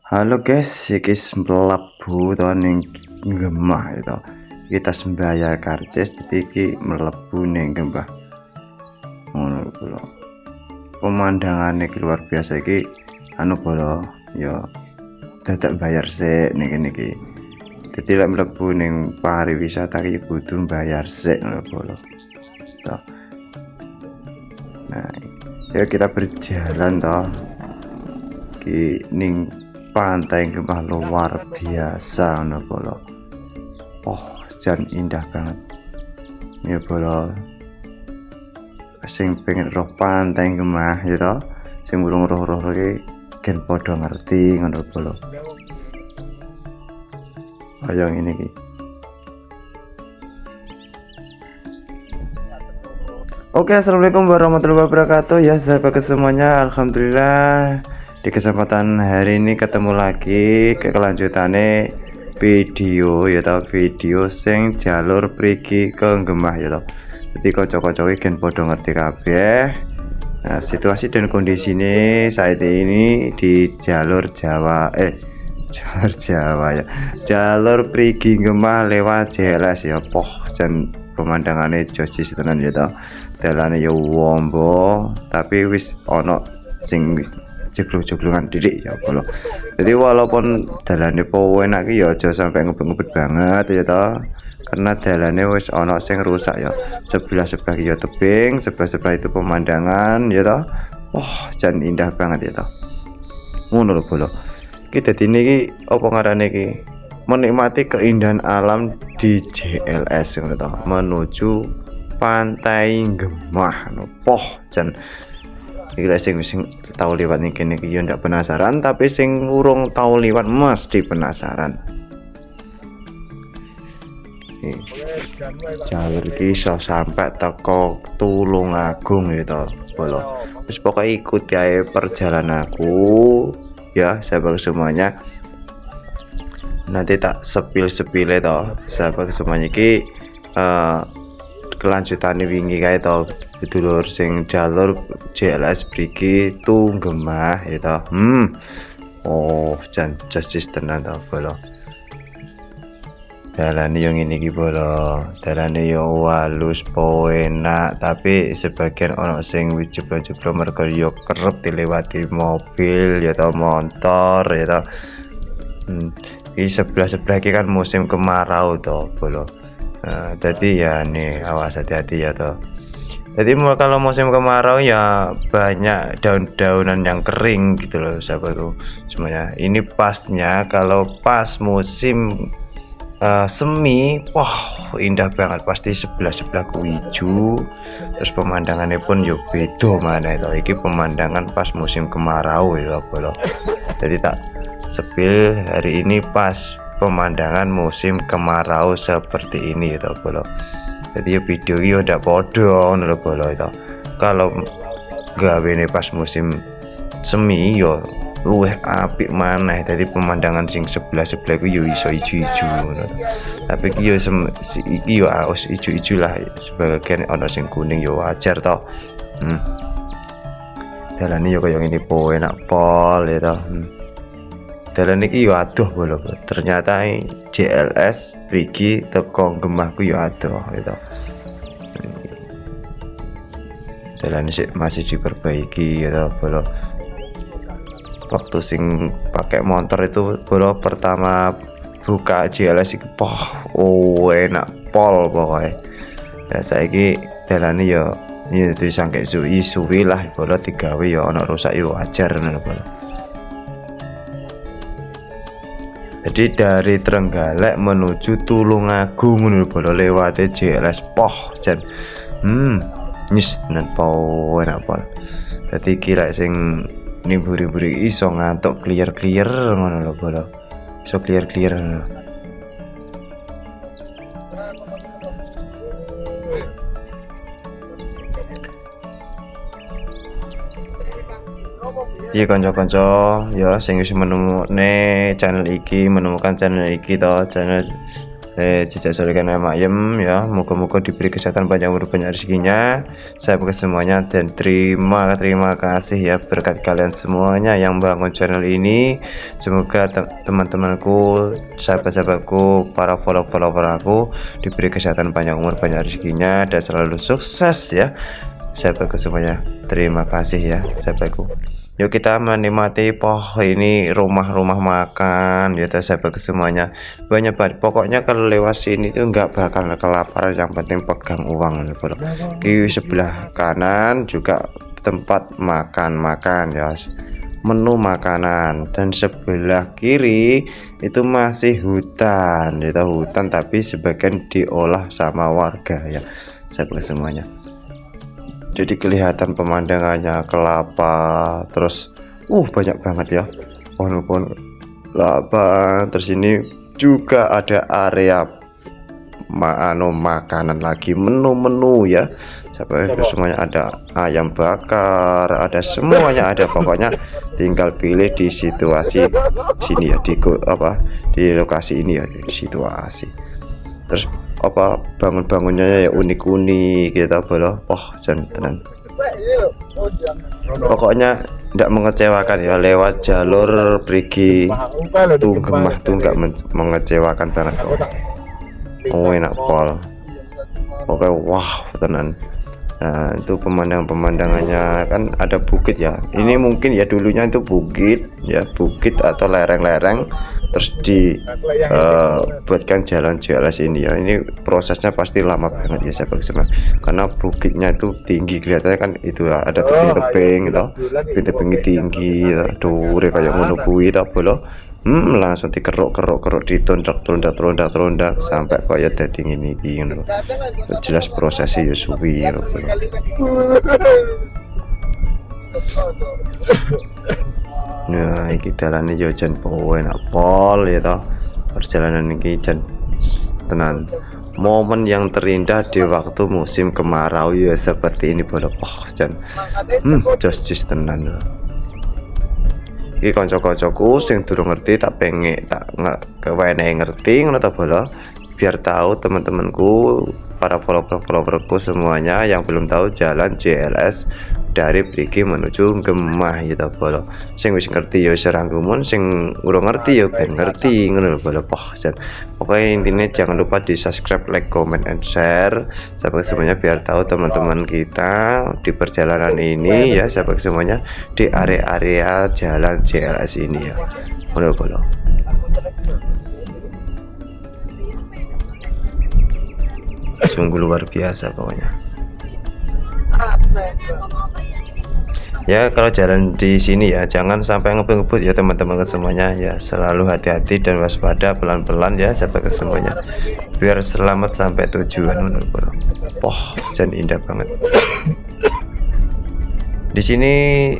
Halo guys, iki mlebu to ning Gemah itu. Kita sembayar karcis dadi iki mlebu ning Gemah. Ngono lho. Pemandangane luar biasa iki anu bolo ya dadak bayar sik ning kene iki. Dadi lek mlebu ning pariwisata iki kudu bayar sik ngono bolo. Nah, ya kita berjalan toh ki ning pantai Gemah luar biasa ngono bolo. Oh, jan indah banget. Ya bolo. Sing pengen roh pantai Gemah ya toh, sing urung roh-roh iki gen padha ngerti ngono bolo. Kaya ngene iki. Oke, assalamualaikum warahmatullahi wabarakatuh ya sahabat semuanya. Alhamdulillah di kesempatan hari ini ketemu lagi ke kelanjutannya video ya tau, video sing jalur pergi ke Gemah ya tau. Jadi kocok-kocoknya gen podo ngerti kabeh. Nah, situasi dan kondisi ini saat ini di jalur Jawa jalur Jawa ya, jalur pergi Gemah lewat JLS ya. Poh jan pemandangannya josis tenan ya tau. Dalane ya wombo tapi wis ono sing wis jeglung-jeglungan didik ya bolo. Jadi walaupun dalane po enak iki ya aja sampai ngebet-ngebet banget ya toh, karena dalane wis ono sing rusak ya. Sebelah-sebelah ya tebing, sebelah-sebelah itu pemandangan ya toh. Wah, jan indah banget ya toh. Ngono lho bolo. Kita dini iki apa ngarane iki? Menikmati keindahan alam di JLS ngono toh, menuju pantai Gemah. Poh jan iki sing tau liwat ning kene iki ya ndak penasaran, tapi sing urung tau liwat mesti penasaran. Jalur iki iso sampai teko Tulungagung ya to bolo. Wis pokoke ikuti ae perjalananku ya sahabat semuanya. Nanti tak sepil-sepile to sahabat semuanya iki kelanjutan wingi kae to dulur sing jalur JLS Brigi Gemah ya to. Oh jan justice tenan to bolo. Dalane yo ngene iki bolo. Dalane yo halus enak, tapi sebagian ono sing wis jeblo-jeblo mergo yo kerep dilewati mobil ya to, motor ya to. Iki sebelah-sebelah iki kan musim kemarau to bolo. Jadi ya nih awas hati-hati ya toh. Jadi kalau musim kemarau ya banyak daun-daunan yang kering gitu loh sahabatku semuanya. Ini pasnya kalau pas musim semi, wah indah banget, pasti sebelah-sebelah hijau. Terus pemandangannya pun yo beda mana itu. Iki pemandangan pas musim kemarau itu bolo. Jadi tak sepil hari ini pas pemandangan musim kemarau seperti ini itu bolo. Jadi ya video ini udah podo ngono bolo itu. Kalau gawene pas musim semi yo luwih apik maneh. Jadi pemandangan sing sebelah-sebelah ku yo iso ijo-ijo ngono. Tapi iki yo iki yo harus ijo-ijo lah, sebagian ono sing kuning yo wajar toh. Dalan yo koyo ngene po enak pol ya toh. Dalan iki yo adoh bolo. Ternyata JLS Brigi teko Gemah ku yo adoh gitu. Dalan masih diperbaiki gitu bolo. Waktu sing pakai motor itu bolo pertama buka JLS iki enak pol pokoknya. Ya saiki dalane yo itu sangke suwi lah bolo, digawe yo ono rusak yo wajar ngono bolo. Jadi dari Trenggalek menuju Tulungagung ngono bolo, lewat JLS poh jan nyis nan po enak pol. Dadi kira sing niburi-buri iso ngantuk clear ngono lho bolo. Iso clear ngono. Iya kanca-kanca ya sing wis menemukan channel iki to, channel jejak solikan ayam ya. Moga-moga diberi kesehatan, panjang umur, banyak rezekinya. Saya pakai semuanya dan terima kasih ya berkat kalian semuanya yang bangun channel ini. Semoga teman-temanku, sahabat-sahabatku, para follower aku diberi kesehatan, panjang umur, banyak rezekinya dan selalu sukses ya. Sahabatku semuanya, terima kasih ya sahabatku. Yuk kita menikmati ini rumah-rumah makan ya sahabat semuanya. Banyak banget pokoknya kalau lewat sini tuh nggak bakal kelaparan, yang penting pegang uang bro. Di sebelah kanan juga tempat makan ya, menu makanan, dan sebelah kiri itu masih hutan ya, hutan tapi sebagian diolah sama warga ya sahabat semuanya. Jadi kelihatan pemandangannya kelapa, terus banyak banget ya pohon-pohon kelapa. Terus ini juga ada area makanan lagi, menu-menu ya sampai semuanya, ada ayam bakar, ada semuanya ada, pokoknya tinggal pilih di situasi sini ya, di lokasi ini ya, di situasi. Terus bangunnya ya unik-unik gitu bro. Jantan pokoknya tidak mengecewakan ya, lewat jalur pergi tuh Gemah tuh nggak mengecewakan banget kok. Enak pol pokoknya tenan. Nah itu pemandangannya kan ada bukit ya, ini mungkin ya dulunya itu bukit ya, bukit atau lereng-lereng, terus buatkan jalan JLS ini ya. Ini prosesnya pasti lama banget ya sahabat semua, karena bukitnya itu tinggi, kelihatannya kan itu ya, ada tebing-tebing gitu, tebing tinggi dure kayak ngono kuwi ta bolo. Langsung dikeruk ditondak sampai kayak dadi ngene iki ngono. Jelas prosesnya ya suwi ngono. Nah, iki dalane yo jan enak pol ya toh. Perjalanan iki jan tenan. Momen yang terindah di waktu musim kemarau ya seperti ini bolo. Jan jos tenan loh. Iki kanca-kancaku sing durung ngerti tak kewenehe ngerti ngono ta bolo, biar tahu teman-temanku, para followerku semuanya yang belum tahu jalan JLS dari Brigi menuju Gemah ya ta bolo. Sing wis ngerti ya seranggumun, sing urung ngerti ya ben ngerti ngono lho bolo. Pokoknya intinya jangan lupa di subscribe, like, comment, and share sahabat semuanya, biar tahu teman-teman kita di perjalanan ini ya sahabat semuanya, di area-area jalan JLS ini ya ngono bolo. Sungguh luar biasa pokoknya ya. Kalau jalan di sini ya jangan sampai ngebut ya teman-teman semuanya ya, selalu hati-hati dan waspada, pelan-pelan ya sampai ke semuanya, biar selamat sampai tujuan. Jangan indah banget di sini.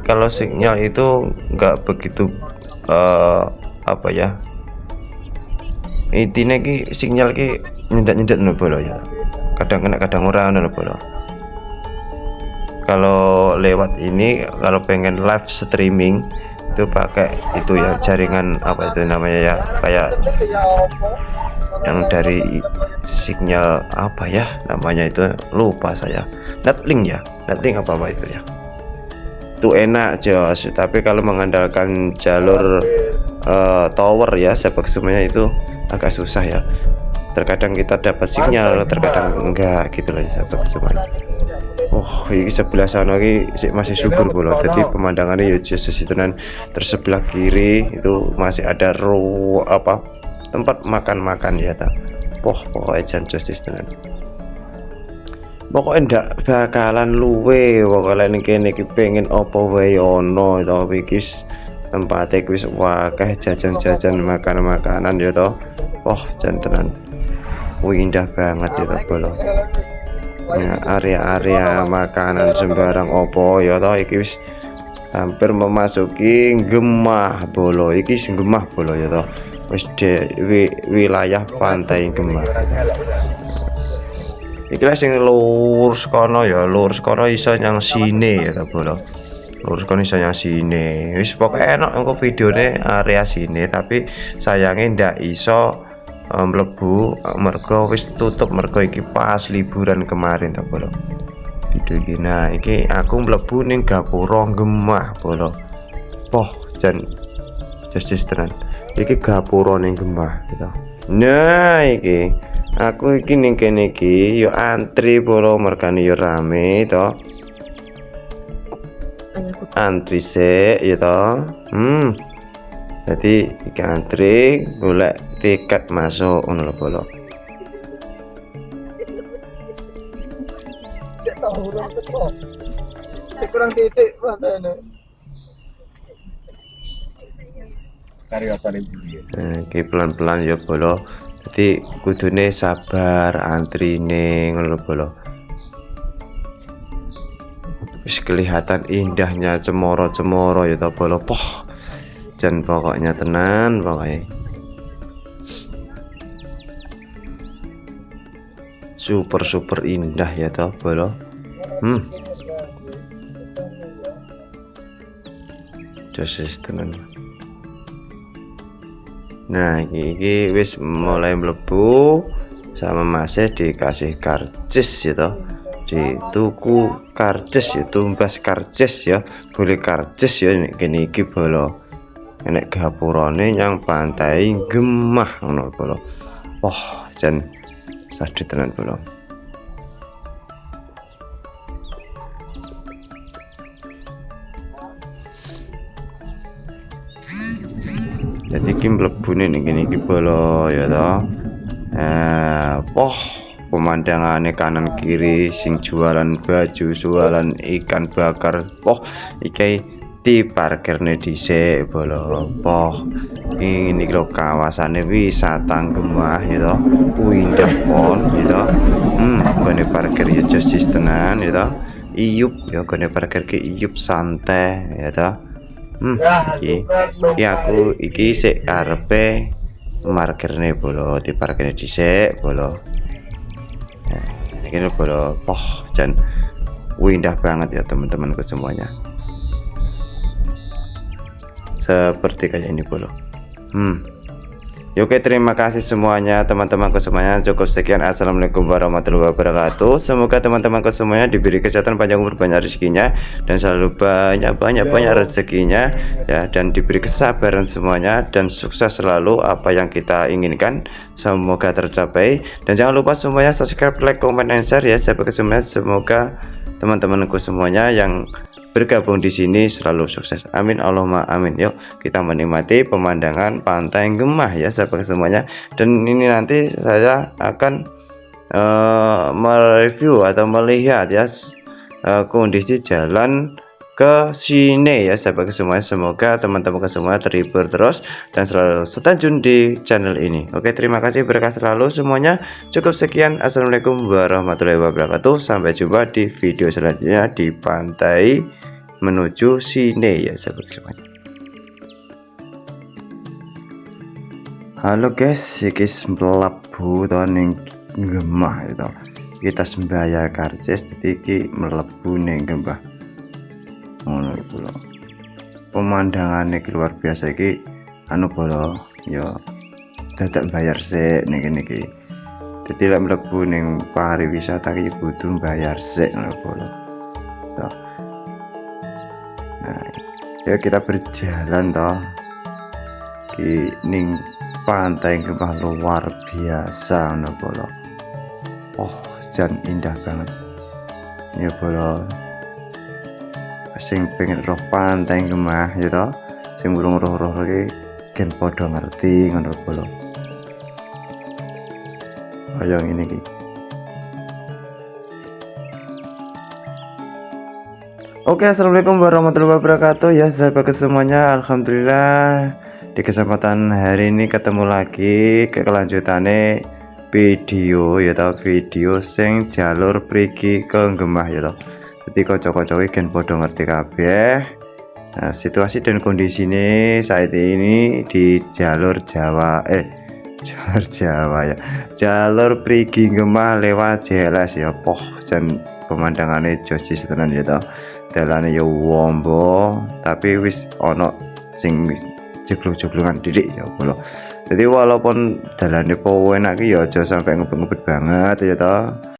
Kalau sinyal itu nggak begitu intinya ki sinyal ki nyendat bolo ya, kadang kena kadang ora bolo. Kalau lewat ini, kalau pengen live streaming itu pakai itu ya, jaringan itu namanya ya, kayak yang dari sinyal namanya itu lupa saya, netlink ya, netlink apa itu ya, itu enak jos. Tapi kalau mengandalkan jalur tower ya sahabat semuanya, itu agak susah ya, terkadang kita dapat sinyal, terkadang enggak gitu loh sahabat semuanya. Ini sebelah sana masih subur bolo, jadi pemandangannya ya jelas tenan. Tersebelah kiri itu masih ada tempat makan ya ta. Pokoknya jan jelas tenan. Pokoknya ndak bakalan luwe, pokoknya kene iki pengen opo wae ono to iki tempate wis akeh jajan-jajan makanan ya to. Jan tenan. Indah banget ya to bolo. Ya, area-area makanan sembarang opo ya toh, iki wis hampir memasuki Gemah bolo. Iki Gemah bolo ya toh, wis wilayah pantai Gemah. Iki lah sing lurus kono ya, lurus kono iso nyang sini ya toh bolo. Lurus kono iso nyang sini. Wis pokoke enak engko videone area sini, tapi sayangnya ndak iso mlebu mergo wis tutup, mergo iki pas liburan kemarin ta bolo. Nah iki aku mlebu ning gapura Gemah bolo. Poh jan justice tenan. Iki gapura ning Gemah gitu. Nah iki aku iki ning kene iki yo antri bolo, mergane yo rame to. Antri sik ya to. Jadi iki antri golek tiket masuk ngono lho bolo. Cek tahu urang teko. Cek kurang titik padane. Karya apa iki? Iki pelan-pelan ya bolo. Jadi kudune sabar antrine ngono lho bolo. Wis kelihatan indahnya cemoro-cemoro ya to bolo. Poh. Jan pokoknya tenan pokoknya. Super indah ya toh bolo. Josis tenan. Nah iki wis mulai mlebu sama masih dikasih karcis ya toh. Dituku karcis ya, tumbas karcis ya, boleh karcis ya kene iki bolo. Enek gapurane yang pantai Gemah ngono bolo. Wah jan sadit tenan bolo. Jadi iki mlebune ning kene iki bolo ya to. Pemandangannya kanan kiri sing jualan baju, jualan ikan bakar. Iki diparkirne dhisik bolo. Ini lho kawasannya wisata Gemah ya to. Indah pon ya to. Gone parkir ya justice tenan ya to. Iyup ya gone parkir ke Iyup santai ya to. Iki aku iki sik karepe parkirne bolo, diparkirne dhisik bolo. Nah, ini bolo. Jan indah banget ya teman-temanku semuanya. Seperti kayak ini bolo. Oke, terima kasih semuanya teman-temanku semuanya. Cukup sekian. Assalamualaikum warahmatullahi wabarakatuh. Semoga teman-temanku semuanya diberi kesehatan, panjang umur, banyak rezekinya, dan selalu banyak rezekinya ya, dan diberi kesabaran semuanya, dan sukses selalu apa yang kita inginkan semoga tercapai. Dan jangan lupa semuanya subscribe, like, comment, and share ya. Semoga teman-temanku semuanya yang bergabung di sini selalu sukses. Amin Allahumma amin. Yuk kita menikmati pemandangan pantai Gemah ya sahabat semuanya. Dan ini nanti saya akan mereview atau melihat ya kondisi jalan ke sini ya sahabat semuanya. Semoga teman-teman semua terhibur terus dan selalu stay tune di channel ini. Oke, terima kasih, berkah selalu semuanya. Cukup sekian. Assalamualaikum warahmatullahi wabarakatuh. Sampai jumpa di video selanjutnya di pantai menuju sini ya sahabat semuanya. Halo guys, iki mlebu to ning Gemah itu. Kita sembayar karcis iki mlebu ning Gemah. Ngono iku lho. Pemandangannya luar biasa iki anu bolo ya, dadak bayar sik ning kene iki. Dadi lek mlebu ning pariwisata iki kudu bayar sik ngono bolo. Nah, ya kita berjalan toh ki ning pantai Gemah luar biasa ngono bolo. Jan indah banget. Ini bolo. Sing pengen roh pantai Gemah ya toh, sing urung roh iki gen padha ngerti ngono bolo. Ayo ngene iki. Oke, assalamualaikum warahmatullahi wabarakatuh ya sahabat semuanya. Alhamdulillah di kesempatan hari ini ketemu lagi ke kelanjutannya video ya toh, video sing jalur pergi ke Gemah ya toh. Jadi kocok-kocok gen podo ngerti kabeh. Nah, situasi dan kondisi ini saat ini di jalur Jawa ya. Jalur pergi Gemah lewat JLS ya. Dan pemandangannya josis tenan ya toh. Dalane ya wombo, tapi wis ono sing wis jeblok-jeblongan didik ya bolo. Jadi walaupun dalane po enak ki ya aja sampai ngebet-ngebet banget ya toh.